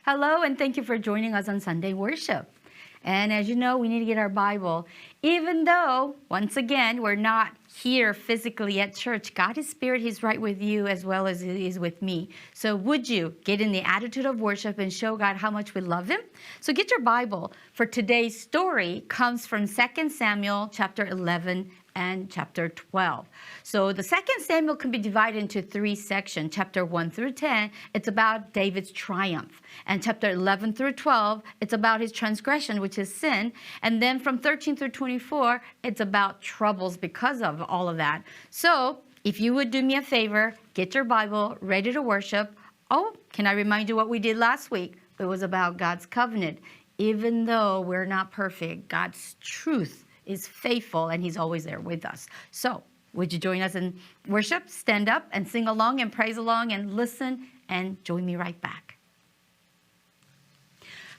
Hello, and thank you for joining us on Sunday worship. And as you know, we need to get our Bible. Even though, once again, we're not here physically at church, God's Spirit, He's right with you as well as He is with me. So would you get in the attitude of worship and show God how much we love Him? So get your Bible. For today's story comes from 2 Samuel chapter 11 and chapter 12. So the 2 Samuel can be divided into three sections. Chapter 1 through 10, it's about David's triumph. And chapter 11 through 12, it's about his transgression, which is sin. And then from 13 through 24, it's about troubles because of all of that. So if you would do me a favor, get your Bible ready to worship. Oh, can I remind you what we did last week? It was about God's covenant. Even though we're not perfect, God's truth is faithful and He's always there with us. So would you join us in worship? Stand up and sing along and praise along and listen and join me right back.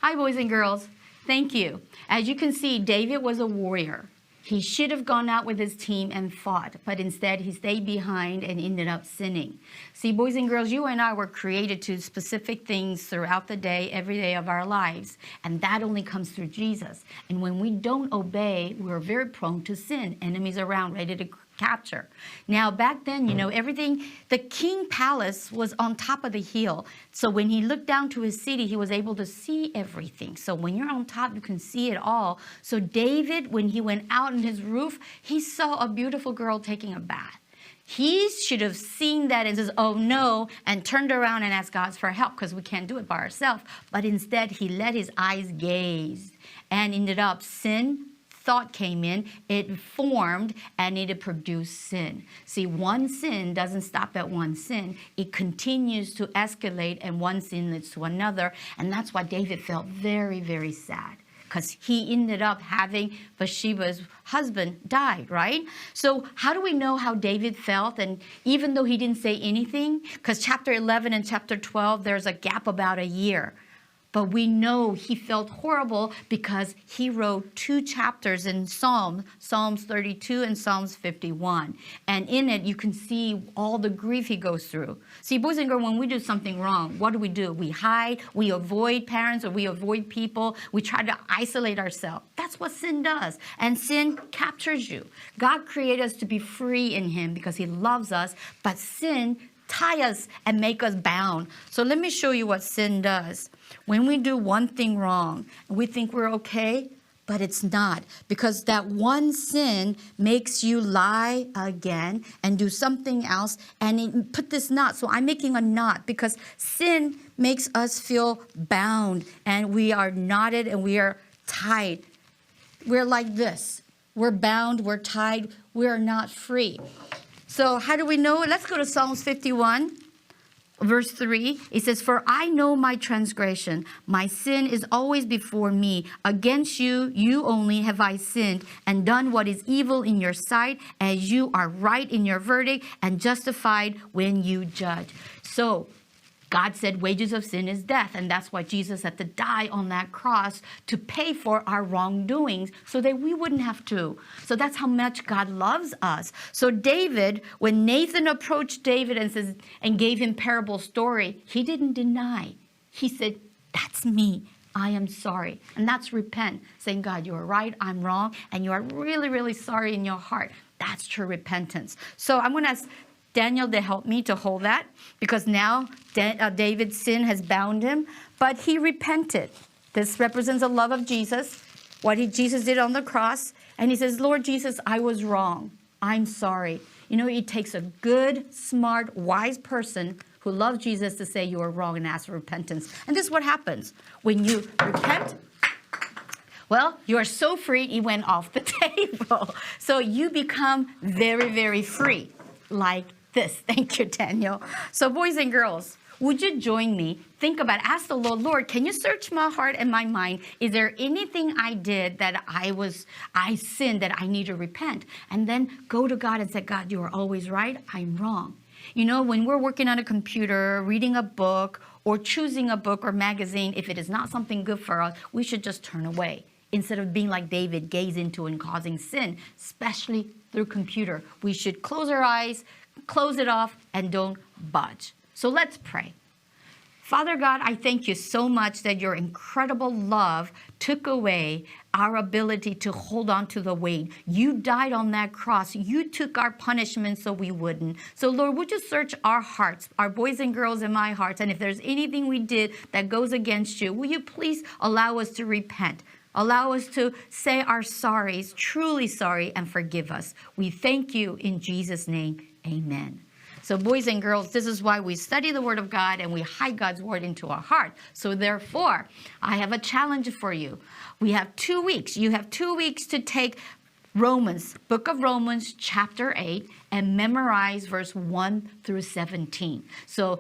Hi, boys and girls. Thank you. As you can see, David was a warrior. He should have gone out with his team and fought, but instead he stayed behind and ended up sinning. See, boys and girls, you and I were created to specific things throughout the day, every day of our lives, and that only comes through Jesus. And when we don't obey, we're very prone to sin. Enemies around ready to capture. Now, back then, everything, the king palace was on top of the hill. So when he looked down to his city, he was able to see everything. So when you're on top, you can see it all. So David, when he went out on his roof, he saw a beautiful girl taking a bath. He should have seen that and says, oh no, and turned around and asked God for help because we can't do it by ourselves. But instead, he let his eyes gaze and ended up sin. Thought came in, it formed, and it produced sin. See, one sin doesn't stop at one sin. It continues to escalate, and one sin leads to another. And that's why David felt very, very sad, because he ended up having Bathsheba's husband died, right? So how do we know how David felt? And even though he didn't say anything, because chapter 11 and chapter 12, there's a gap about a year. But we know he felt horrible because he wrote 2 chapters in Psalms 32 and Psalms 51. And in it, you can see all the grief he goes through. See, boys and girls, when we do something wrong, what do? We hide, we avoid parents, or we avoid people. We try to isolate ourselves. That's what sin does. And sin captures you. God created us to be free in Him because He loves us, but sin tie us and make us bound. So let me show you what sin does. When we do one thing wrong, we think we're okay, but it's not. Because that one sin makes you lie again and do something else and put this knot. So I'm making a knot because sin makes us feel bound and we are knotted and we are tied. We're like this. We're bound, we're tied, we are not free. So how do we know it? Let's go to Psalms 51, verse 3. It says, for I know my transgression. My sin is always before me. Against you, you only have I sinned and done what is evil in your sight, as you are right in your verdict and justified when you judge. So God said wages of sin is death, and that's why Jesus had to die on that cross to pay for our wrongdoings so that we wouldn't have to. So that's how much God loves us. So David, when Nathan approached David and gave him parable story, he didn't deny. He said, that's me. I am sorry. And that's repent, saying, God, you are right, I'm wrong, and you are really, really sorry in your heart. That's true repentance. So I'm going to ask Daniel to help me to hold that, because now David's sin has bound him, but he repented. This represents the love of Jesus, what Jesus did on the cross. And he says, Lord Jesus, I was wrong. I'm sorry. It takes a good, smart, wise person who loves Jesus to say you are wrong and ask for repentance. And this is what happens. When you repent, well, you are so free, it went off the table. So you become very, very free, like this. Thank you, Daniel. So boys and girls, would you join me? Think about it. Ask the Lord, can you search my heart and my mind? Is there anything I did that I sinned that I need to repent? And then go to God and say, God, you are always right. I'm wrong. When we're working on a computer, reading a book, or choosing a book or magazine, if it is not something good for us, we should just turn away. Instead of being like David, gaze into and causing sin, especially through computer. We should close our eyes, close it off, and don't budge. So let's pray. Father God, I thank you so much that your incredible love took away our ability to hold on to the weight. You died on that cross. You took our punishment so we wouldn't. So Lord, would you search our hearts, our boys and girls in my hearts, and if there's anything we did that goes against you, will you please allow us to repent? Allow us to say our sorries, truly sorry, and forgive us. We thank you in Jesus' name. Amen. So boys and girls, this is why we study the Word of God and we hide God's Word into our heart. So therefore, I have a challenge for you. We have 2 weeks. You have 2 weeks to take Romans, book of Romans, chapter 8, and memorize verse 1 through 17. So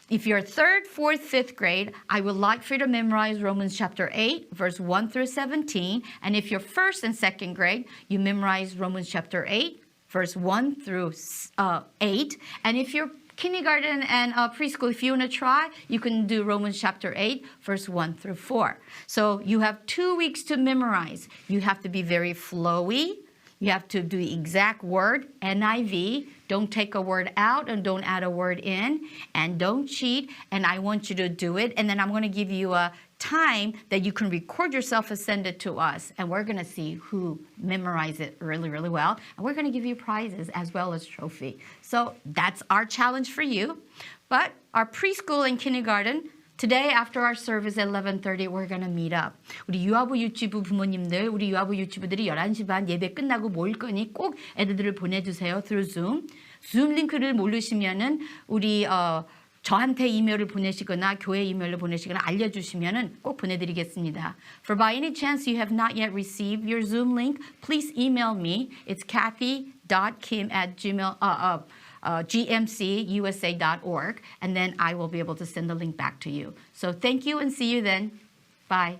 if you're 3rd, 4th, 5th grade, I would like for you to memorize Romans chapter 8, verse 1 through 17. And if you're 1st and 2nd grade, you memorize Romans chapter 8, verse 1 through 8. And if you're kindergarten and preschool, if you want to try, you can do Romans chapter 8, verse 1 through 4. So you have 2 weeks to memorize. You have to be very flowy. You have to do the exact word, NIV. Don't take a word out and don't add a word in. And don't cheat. And I want you to do it. And then I'm going to give you a time that you can record yourself and send it to us. And we're going to see who memorized it really, really well. And we're going to give you prizes as well as trophy. So that's our challenge for you. But our preschool and kindergarten, today after our service at 11:30, we're going to meet up. 우리 유아부 유치부 부모님들, 우리 유아부 유치부들이 11시 반 예배 끝나고 모일 거니 꼭 애들을 보내주세요. through Zoom. Zoom 링크를 모르시면은 우리 저한테 이메일을 보내시거나 교회 이메일을 보내시거나 알려주시면은 꼭 보내드리겠습니다. For by any chance you have not yet received your Zoom link, please email me. It's kathy.kim@gmcusa.org, and then I will be able to send the link back to you. So thank you and see you then. Bye.